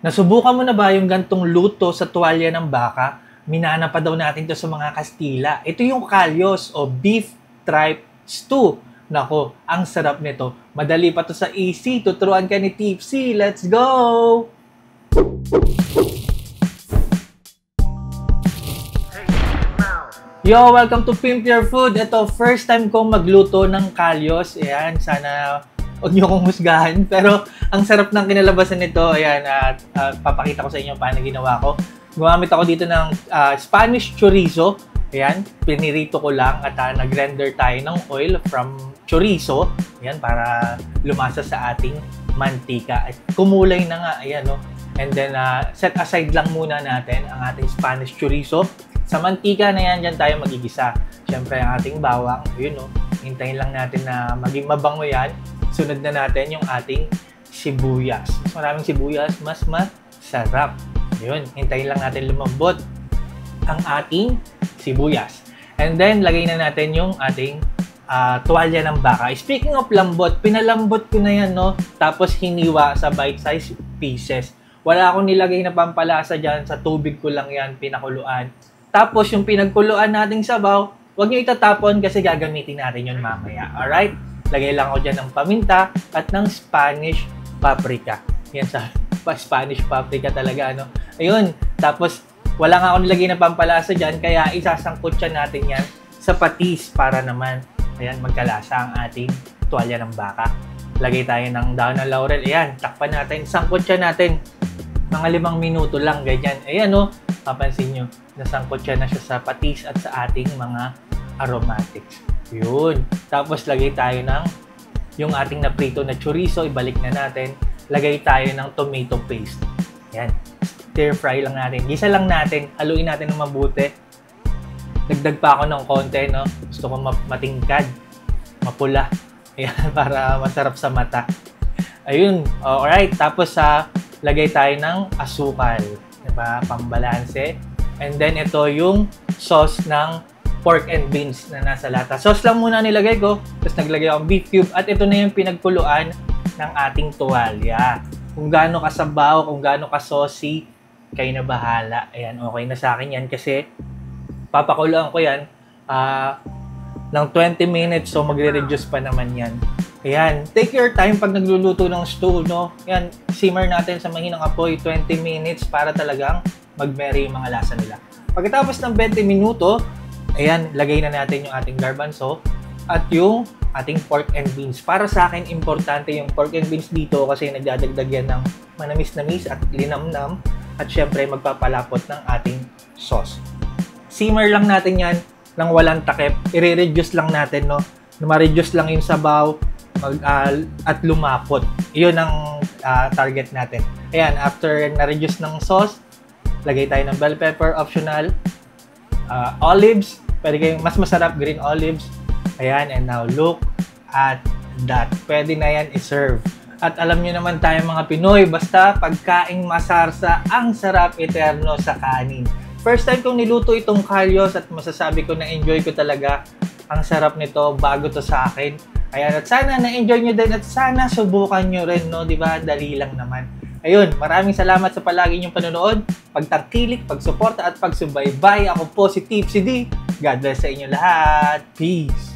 Nasubukan mo na ba yung gantong luto sa tuwalya ng baka? Minana pa daw natin to sa mga Kastila. Ito yung kalyos o beef tripe stew. Nako, ang sarap nito. Madali pa to sa easy. Tuturuan ka ni Tipsy. Let's go! Yo, welcome to Pimp Your Food. Ito, first time kong magluto ng kalyos. Ayan, sana huwag niyo kong husgahan. Pero ang sarap ng kinalabasan nito. Ayan, papakita ko sa inyo paano ginawa ko. Gumamit ako dito ng Spanish chorizo. Ayan, pinirito ko lang at nag-render tayo ng oil from chorizo. Ayan, para lumasa sa ating mantika. At kumulay na nga, ayan, no? And then, set aside lang muna natin ang ating Spanish chorizo. Sa mantika na yan, dyan tayo magigisa. Siyempre, ang ating bawang, yun, no? Hintayin lang natin na maging mabango yan. Sunod na natin yung ating sibuyas. Mas maraming sibuyas, mas masarap. Yun, hintayin lang natin lumambot ang ating sibuyas. And then, lagay na natin yung ating tuwalya ng baka. Speaking of lambot, pinalambot ko na yan, no? Tapos hiniwa sa bite-sized pieces. Wala akong nilagay na pampalasa dyan. Sa tubig ko lang yan, pinakuluan. Tapos, yung pinagkuluan nating sabaw, huwag nyo itatapon kasi gagamitin natin yun mamaya. Alright? Lagay lang ako dyan ng paminta at ng Spanish paprika. Yan sa Spanish paprika talaga, ano? Ayun. Tapos, wala nga ako nilagay na pampalasa dyan, kaya isasangkot siya natin yan sa patis para naman, ayan, magkalasa ang ating tuwalya ng baka. Lagay tayo ng daon ng laurel. Ayan, takpan natin. Sangkot siya natin. Mga 5 minuto lang, ganyan. Ayan, no? Papansin nyo, nasangkot siya na siya sa patis at sa ating mga aromatics. Yun. Tapos, lagay tayo ng yung ating naprito na chorizo. Ibalik na natin. Lagay tayo ng tomato paste. Ayan. Stir fry lang natin. Gisa lang natin. Haluin natin ng mabuti. Dagdag pa ako ng konti, no? Gusto ko matingkad. Mapula. Ayan, para masarap sa mata. Ayun. Alright. Tapos, lagay tayo ng asukal. Diba? Pambalanse. And then, ito yung sauce ng pork and beans na nasa lata. Sauce lang muna nilagay ko. Tapos, naglagay akong beef cube. At ito na yung pinagkuluan ng ating tuwalya. Kung gaano kasabaw, kung gaano ka-saucy, kayo na bahala. Ayan, okay na sa akin yan kasi papakuluan ko yan ng 20 minutes. So, magre-reduce pa naman yan. Ayan, take your time pag nagluluto ng stew, no? Ayan, simmer natin sa mahinang apoy 20 minutes para talagang mag-marry yung mga lasa nila. Pagkatapos ng 20 minuto, ayan, lagay na natin yung ating garbanzo at yung ating pork and beans. Para sa akin, importante yung pork and beans dito kasi nagdadagdag yan ng manamis-namis at linamnam at syempre magpapalapot ng ating sauce. Simmer lang natin yan ng walang takip. I-reduce lang natin, no? Ma-reduce lang yung sabaw at lumapot. Iyon ang target natin. Ayan, after na-reduce ng sauce, lagay tayo ng bell pepper, optional. Olives, pwede kayong mas masarap, green olives. Ayan, and now look at that. Pwede na yan i-serve. At alam nyo naman tayo mga Pinoy, basta pagkaing masarsa, ang sarap eterno sa kanin. First time kong niluto itong kalyos at masasabi ko na enjoy ko talaga. Ang sarap nito, bago to sa akin. Ayan, at sana na-enjoy nyo din at sana subukan nyo rin, no? Diba? Dali lang naman. Ayun, maraming salamat sa palagi nyong panonood, pagtangkilik, pagsuporta at pagsubaybay. Ako po si Tipsy D. God bless sa inyo lahat. Peace!